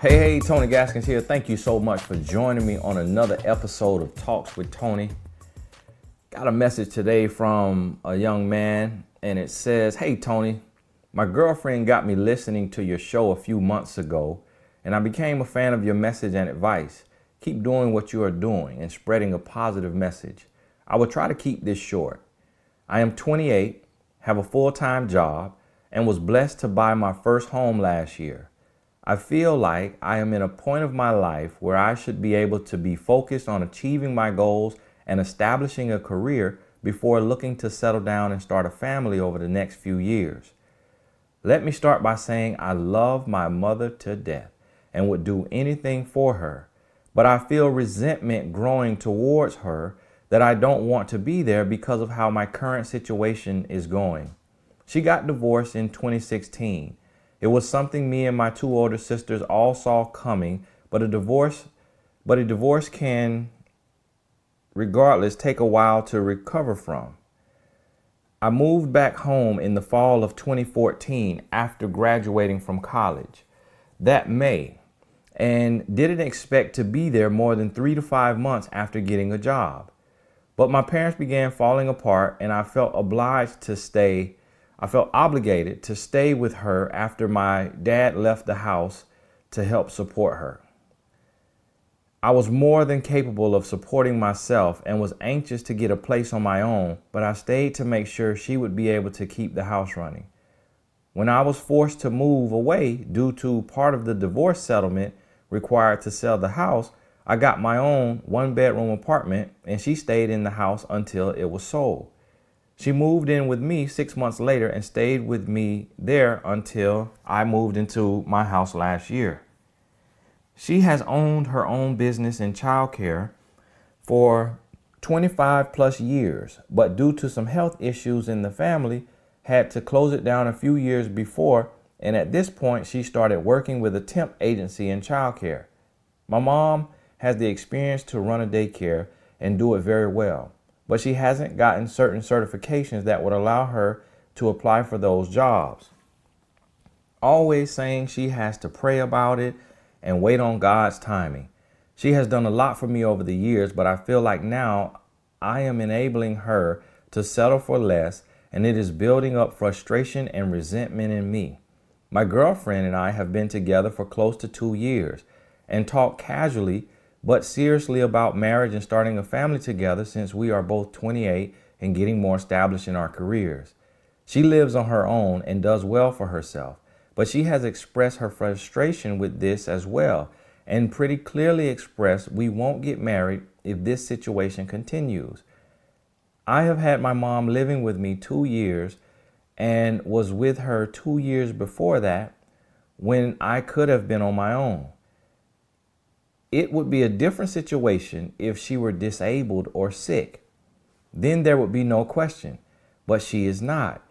Hey, Tony Gaskins here. Thank you so much for joining me on another episode of Talks with Tony. Got a message today from a young man, and it says, "Hey, Tony, my girlfriend got me listening to your show a few months ago, and I became a fan of your message and advice. Keep doing what you are doing and spreading a positive message. I will try to keep this short. I am 28, have a full-time job, and was blessed to buy my first home last year. I feel like I am in a point of my life where I should be able to be focused on achieving my goals and establishing a career before looking to settle down and start a family over the next few years. Let me start by saying I love my mother to death and would do anything for her, but I feel resentment growing towards her that I don't want to be there because of how my current situation is going. She got divorced in 2016. It was something me and my two older sisters all saw coming, but a divorce can, regardless, take a while to recover from. I moved back home in the fall of 2014 after graduating from college that May, and didn't expect to be there more than 3 to 5 months after getting a job. But my parents began falling apart, and I felt obligated to stay with her after my dad left the house to help support her. I was more than capable of supporting myself and was anxious to get a place on my own, but I stayed to make sure she would be able to keep the house running. When I was forced to move away due to part of the divorce settlement required to sell the house, I got my own 1-bedroom apartment, and she stayed in the house until it was sold. She moved in with me 6 months later and stayed with me there until I moved into my house last year. She has owned her own business in childcare for 25 plus years, but due to some health issues in the family, had to close it down a few years before, and at this point she started working with a temp agency in childcare. My mom has the experience to run a daycare and do it very well, but she hasn't gotten certain certifications that would allow her to apply for those jobs. Always saying she has to pray about it and wait on God's timing. She has done a lot for me over the years, but I feel like now I am enabling her to settle for less, and it is building up frustration and resentment in me. My girlfriend and I have been together for close to 2 years and talk casually but seriously about marriage and starting a family together since we are both 28 and getting more established in our careers. She lives on her own and does well for herself, but she has expressed her frustration with this as well and pretty clearly expressed we won't get married if this situation continues. I have had my mom living with me 2 years and was with her 2 years before that when I could have been on my own. It would be a different situation if she were disabled or sick. Then there would be no question, but she is not.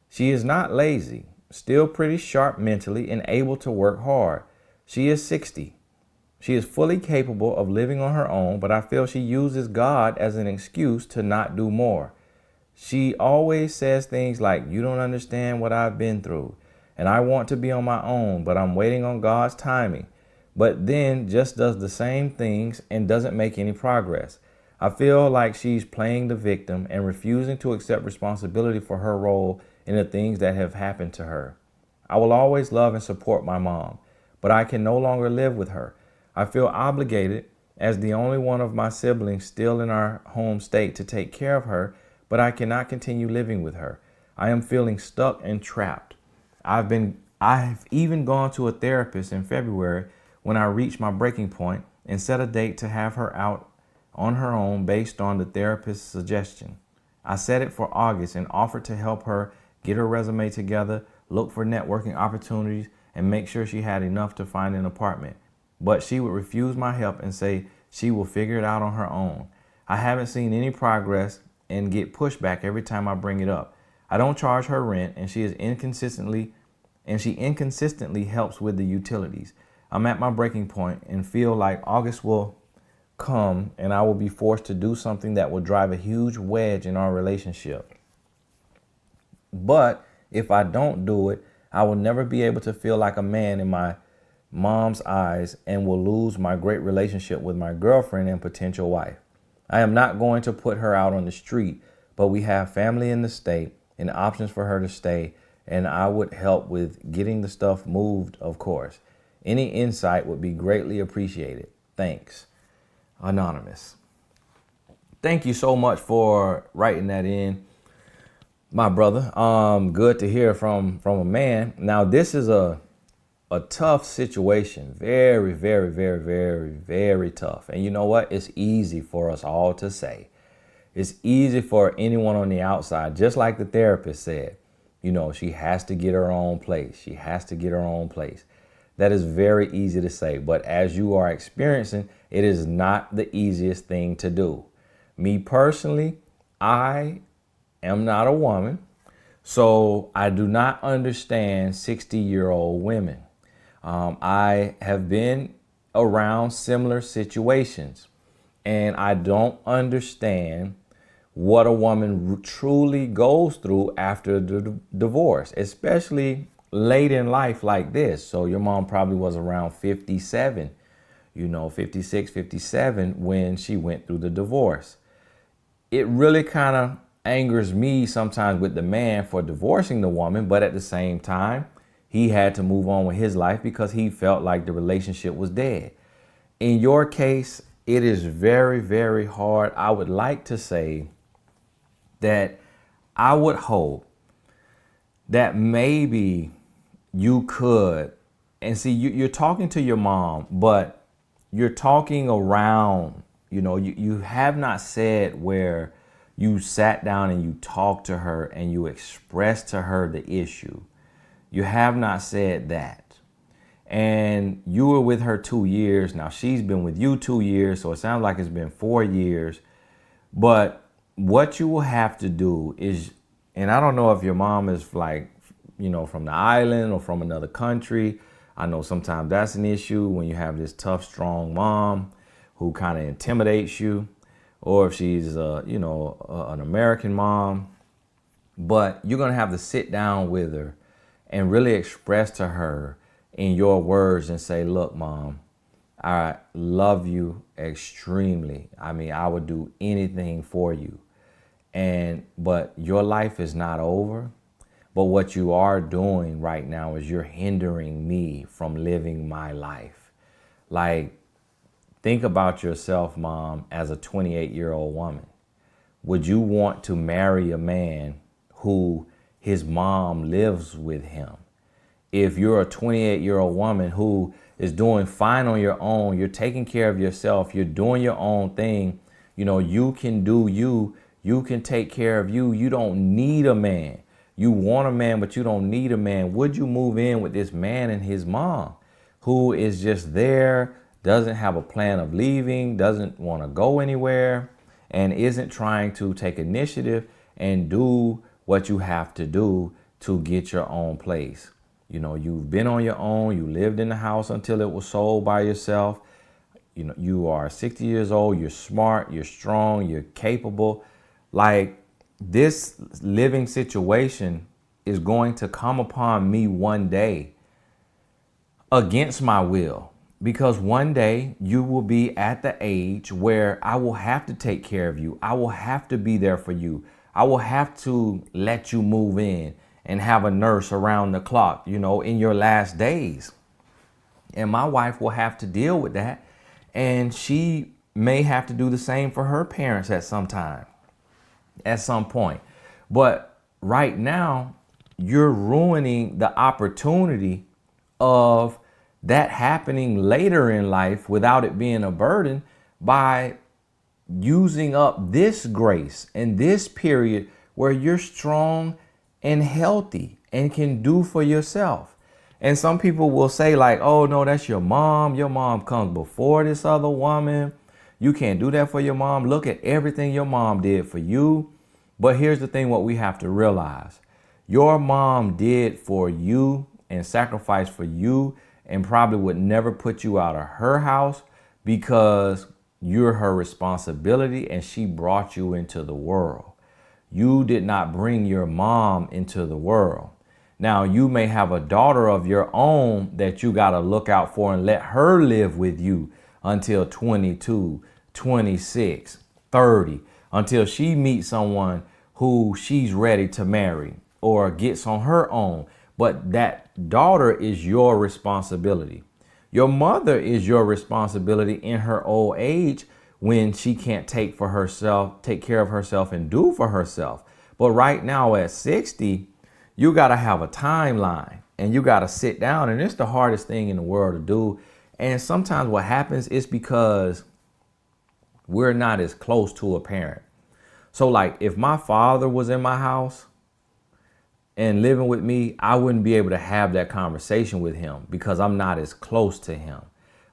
She is not lazy, still pretty sharp mentally and able to work hard. She is 60. She is fully capable of living on her own, but I feel she uses God as an excuse to not do more. She always says things like, "You don't understand what I've been through, and I want to be on my own, but I'm waiting on God's timing," but then just does the same things and doesn't make any progress. I feel like she's playing the victim and refusing to accept responsibility for her role in the things that have happened to her. I will always love and support my mom, but I can no longer live with her. I feel obligated as the only one of my siblings still in our home state to take care of her, but I cannot continue living with her. I am feeling stuck and trapped. I've even gone to a therapist in February when I reached my breaking point and set a date to have her out on her own based on the therapist's suggestion. I set it for August and offered to help her get her resume together, look for networking opportunities, and make sure she had enough to find an apartment. But she would refuse my help and say she will figure it out on her own. I haven't seen any progress and get pushback every time I bring it up. I don't charge her rent, and she inconsistently helps with the utilities. I'm at my breaking point and feel like August will come and I will be forced to do something that will drive a huge wedge in our relationship. But if I don't do it, I will never be able to feel like a man in my mom's eyes and will lose my great relationship with my girlfriend and potential wife. I am not going to put her out on the street, but we have family in the state and options for her to stay, and I would help with getting the stuff moved, of course. Any insight would be greatly appreciated. Thanks. Anonymous. Thank you so much for writing that in, my brother. Good to hear from a man. Now, this is a tough situation. Very, very, very, very, very tough. And you know what? It's easy for us all to say. It's easy for anyone on the outside, just like the therapist said, she has to get her own place. She has to get her own place. That is very easy to say. But as you are experiencing, it is not the easiest thing to do. Me personally, I am not a woman, so I do not understand 60-year-old women. I have been around similar situations, and I don't understand what a woman truly goes through after the divorce, especially late in life like this. So your mom probably was around 57, 56, 57 when she went through the divorce. It really kind of angers me sometimes with the man for divorcing the woman, but at the same time, he had to move on with his life because he felt like the relationship was dead. In your case, it is very, very hard. I would like to say that I would hope that maybe you could, and see, you're talking to your mom, but you're talking around, you have not said where you sat down and you talked to her and you expressed to her the issue. You have not said that. And you were with her 2 years. Now she's been with you 2 years. So it sounds like it's been 4 years. But what you will have to do is, and I don't know if your mom is like, from the island or from another country. I know sometimes that's an issue when you have this tough, strong mom who kind of intimidates you, or if she's, an American mom. But you're going to have to sit down with her and really express to her in your words and say, look, Mom, I love you extremely. I mean, I would do anything for you. But your life is not over. But what you are doing right now is you're hindering me from living my life. Like, think about yourself, Mom, as a 28-year-old woman. Would you want to marry a man who his mom lives with him? If you're a 28-year-old woman who is doing fine on your own, you're taking care of yourself, you're doing your own thing, you can do you can take care of you. You don't need a man. You want a man, but you don't need a man. Would you move in with this man and his mom who is just there, doesn't have a plan of leaving, doesn't want to go anywhere, and isn't trying to take initiative and do what you have to do to get your own place? You've been on your own. You lived in the house until it was sold by yourself. You are 60 years old. You're smart. You're strong. You're capable. Like, this living situation is going to come upon me one day against my will, because one day you will be at the age where I will have to take care of you. I will have to be there for you. I will have to let you move in and have a nurse around the clock, in your last days. And my wife will have to deal with that. And she may have to do the same for her parents at some point. But right now, you're ruining the opportunity of that happening later in life without it being a burden by using up this grace and this period where you're strong and healthy and can do for yourself. And some people will say like, oh no, that's your mom. Your mom comes before this other woman. You can't do that for your mom. Look at everything your mom did for you. But here's the thing, what we have to realize. Your mom did for you and sacrificed for you and probably would never put you out of her house because you're her responsibility and she brought you into the world. You did not bring your mom into the world. Now, you may have a daughter of your own that you got to look out for and let her live with you until 22, 26, 30, until she meets someone who she's ready to marry or gets on her own. But that daughter is your responsibility. Your mother is your responsibility in her old age when she can't take care of herself and do for herself. But right now at 60, you got to have a timeline and you got to sit down. And it's the hardest thing in the world to do. And sometimes what happens is because we're not as close to a parent. So like if my father was in my house and living with me, I wouldn't be able to have that conversation with him because I'm not as close to him.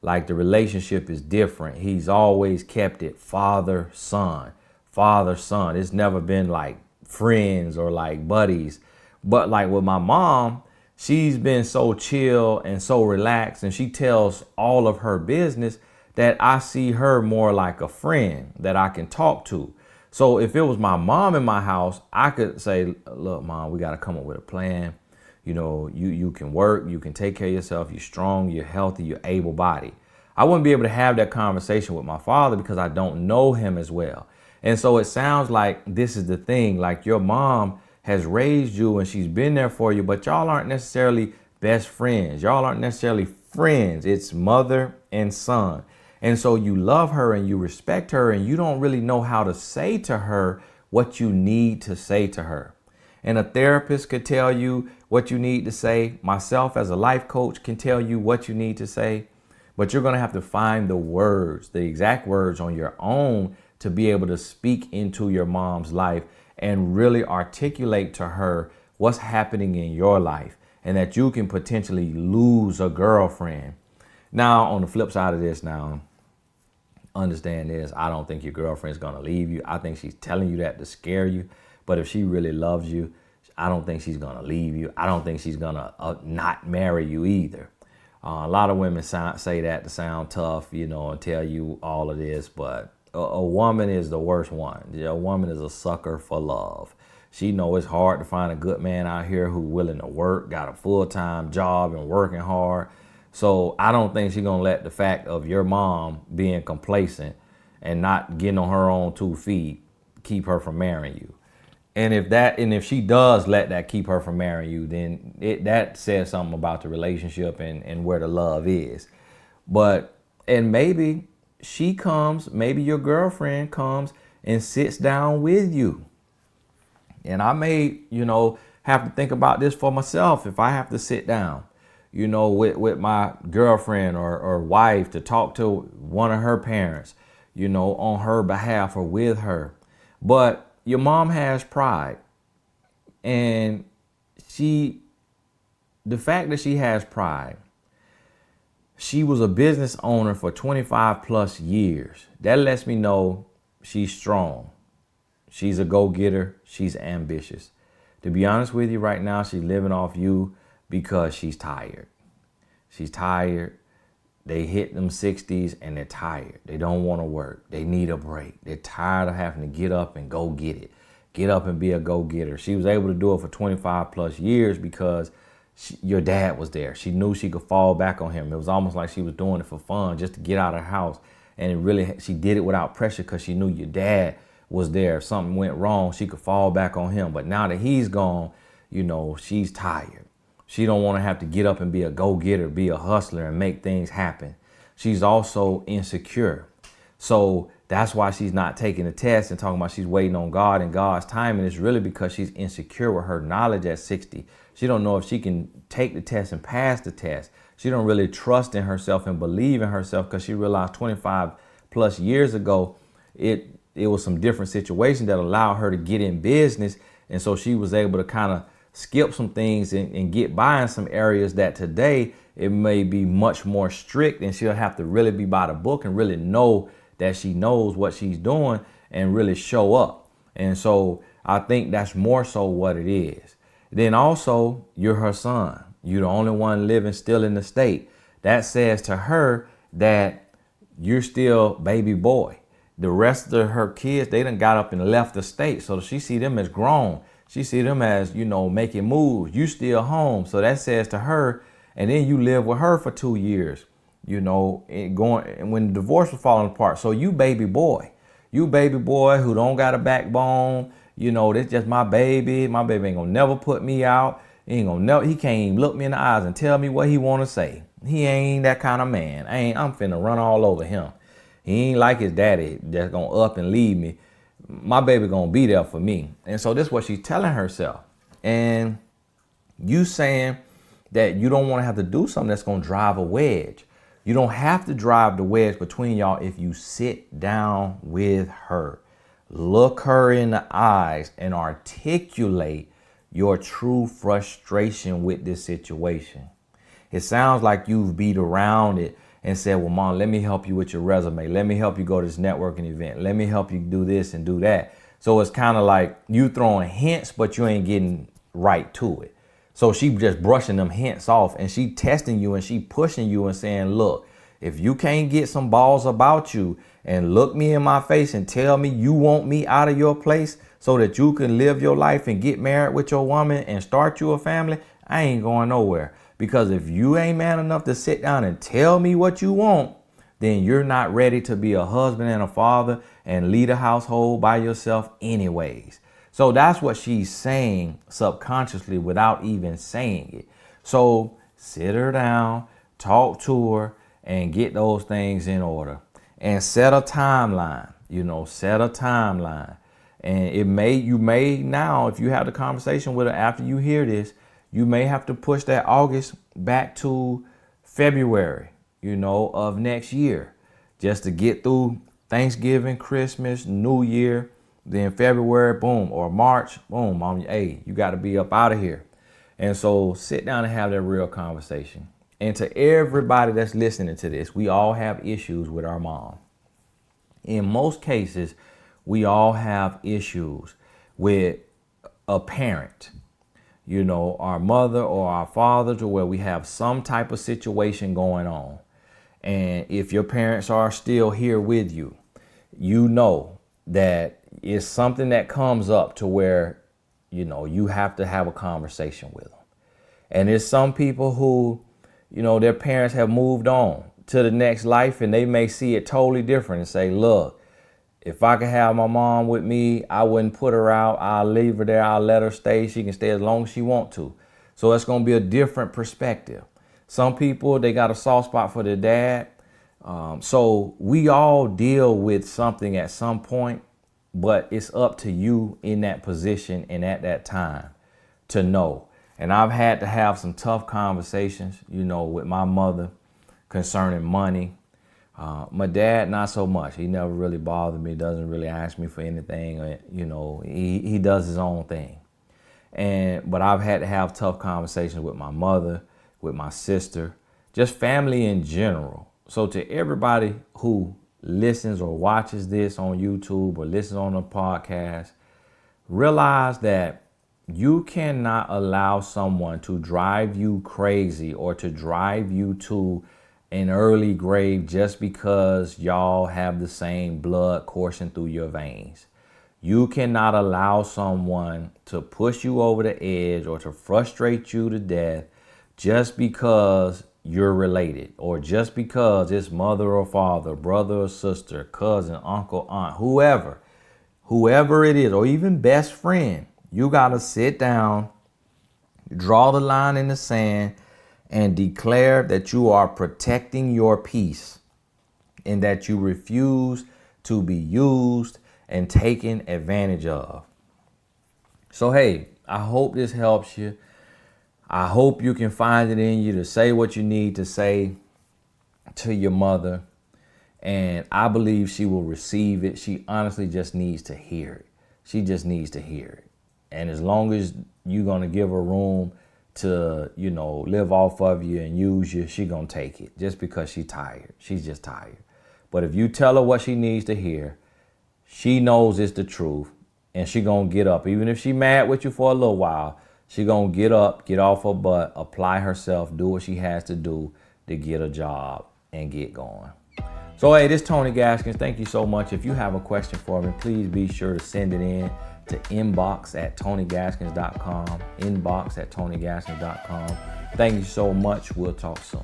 Like the relationship is different. He's always kept it father, son, father, son. It's never been like friends or like buddies. But like with my mom, she's been so chill and so relaxed, and she tells all of her business that I see her more like a friend that I can talk to. So if it was my mom in my house, I could say, look, mom, we got to come up with a plan. You know, you can work, you can take care of yourself. You're strong, you're healthy, you're able-bodied. I wouldn't be able to have that conversation with my father because I don't know him as well. And so it sounds like this is the thing, like your mom has raised you and she's been there for you, but y'all aren't necessarily best friends. Y'all aren't necessarily friends. It's mother and son. And so you love her and you respect her and you don't really know how to say to her what you need to say to her. And a therapist could tell you what you need to say. Myself as a life coach can tell you what you need to say, but you're going to have to find the words, the exact words on your own to be able to speak into your mom's life and really articulate to her what's happening in your life and that you can potentially lose a girlfriend. Now, on the flip side of this, now, understand this. I don't think your girlfriend's going to leave you. I think she's telling you that to scare you. But if she really loves you, I don't think she's going to leave you. I don't think she's going to not marry you either. A lot of women say that to sound tough, you know, and tell you all of this, but a woman is the worst one. A woman is a sucker for love. She knows it's hard to find a good man out here who's willing to work, got a full-time job and working hard. So I don't think she's going to let the fact of your mom being complacent and not getting on her own 2 feet keep her from marrying you. And if she does let that keep her from marrying you, then that says something about the relationship and where the love is. And maybe she comes, maybe your girlfriend comes and sits down with you. And I may, have to think about this for myself if I have to sit down, with my girlfriend or wife to talk to one of her parents, on her behalf or with her. But your mom has pride, and the fact that she has pride, she was a business owner for 25 plus years. That lets me know she's strong. She's a go-getter. She's ambitious. To be honest with you right now, she's living off you because she's tired. She's tired. They hit them 60s and they're tired. They don't want to work. They need a break. They're tired of having to get up and go get it. Get up and be a go-getter. She was able to do it for 25 plus years because your dad was there. She knew she could fall back on him. It was almost like she was doing it for fun, just to get out of the house. And she did it without pressure because she knew your dad was there. If something went wrong, she could fall back on him. But now that he's gone, she's tired. She don't want to have to get up and be a go-getter, be a hustler and make things happen. She's also insecure. So that's why she's not taking the test and talking about she's waiting on God and God's time. And it's really because she's insecure with her knowledge at 60. She don't know if she can take the test and pass the test. She don't really trust in herself and believe in herself because she realized 25 plus years ago, it was some different situations that allowed her to get in business. And so she was able to kind of skip some things and get by in some areas that today it may be much more strict, and she'll have to really be by the book and really know that she knows what she's doing and really show up. And so I think that's more so what it is. Then also, you're her son. You're the only one living still in the state. That says to her that you're still baby boy. The rest of her kids, they done got up and left the state. So she see them as grown. She see them as, making moves. You still home. So that says to her, and then you live with her for 2 years, and when the divorce was falling apart. So you baby boy who don't got a backbone, this just my baby. My baby ain't gonna never put me out. He can't even look me in the eyes and tell me what he want to say. He ain't that kind of man. I'm finna run all over him. He ain't like his daddy that's gonna up and leave me. My baby gonna be there for me. And so this is what she's telling herself. And you saying that you don't want to have to do something that's gonna drive a wedge. You don't have to drive the wedge between y'all if you sit down with her. Look her in the eyes and articulate your true frustration with this situation. It sounds like you've beat around it and said, well, Mom, let me help you with your resume. Let me help you go to this networking event. Let me help you do this and do that. So it's kind of like you throwing hints, but you ain't getting right to it. So she just brushing them hints off, and she testing you and she pushing you and saying, look, if you can't get some balls about you and look me in my face and tell me you want me out of your place so that you can live your life and get married with your woman and start you a family, I ain't going nowhere. Because if you ain't man enough to sit down and tell me what you want, then you're not ready to be a husband and a father and lead a household by yourself anyways. So that's what she's saying subconsciously without even saying it. So sit her down, talk to her, and get those things in order. And set a timeline, set a timeline. And you may now, if you have the conversation with her after you hear this, you may have to push that August back to February, of next year, just to get through Thanksgiving, Christmas, New Year. Then February, boom, or March, boom, Mom, hey, you got to be up out of here. And so sit down and have that real conversation. And to everybody that's listening to this, we all have issues with our mom. In most cases, we all have issues with a parent, our mother or our father, to where we have some type of situation going on. And if your parents are still here with you, that it's something that comes up to where, you have to have a conversation with them. And there's some people who, their parents have moved on to the next life, and they may see it totally different and say, look, if I could have my mom with me, I wouldn't put her out. I'll leave her there. I'll let her stay. She can stay as long as she wants to. So it's going to be a different perspective. Some people, they got a soft spot for their dad. So we all deal with something at some point, but it's up to you in that position and at that time to know. And I've had to have some tough conversations, with my mother concerning money. My dad, not so much. He never really bothered me, doesn't really ask me for anything. He does his own thing. But I've had to have tough conversations with my mother, with my sister, just family in general. So to everybody who listens or watches this on YouTube or listens on a podcast, realize that you cannot allow someone to drive you crazy or to drive you to an early grave just because y'all have the same blood coursing through your veins. You cannot allow someone to push you over the edge or to frustrate you to death just because you're related, or just because it's mother or father, brother or sister, cousin, uncle, aunt, whoever it is, or even best friend. You got to sit down, draw the line in the sand, and declare that you are protecting your peace and that you refuse to be used and taken advantage of. So, hey, I hope this helps you. I hope you can find it in you to say what you need to say to your mother. And I believe she will receive it. She honestly just needs to hear it. She just needs to hear it. And as long as you're going to give her room to, live off of you and use you, she going to take it just because she's tired. She's just tired. But if you tell her what she needs to hear, she knows it's the truth, and she going to get up. Even if she mad with you for a little while, she going to get up, get off her butt, apply herself, do what she has to do to get a job and get going. So, hey, this is Tony Gaskins. Thank you so much. If you have a question for me, please be sure to send it in to inbox@tonygaskins.com, inbox@tonygaskins.com. Thank you so much. We'll talk soon.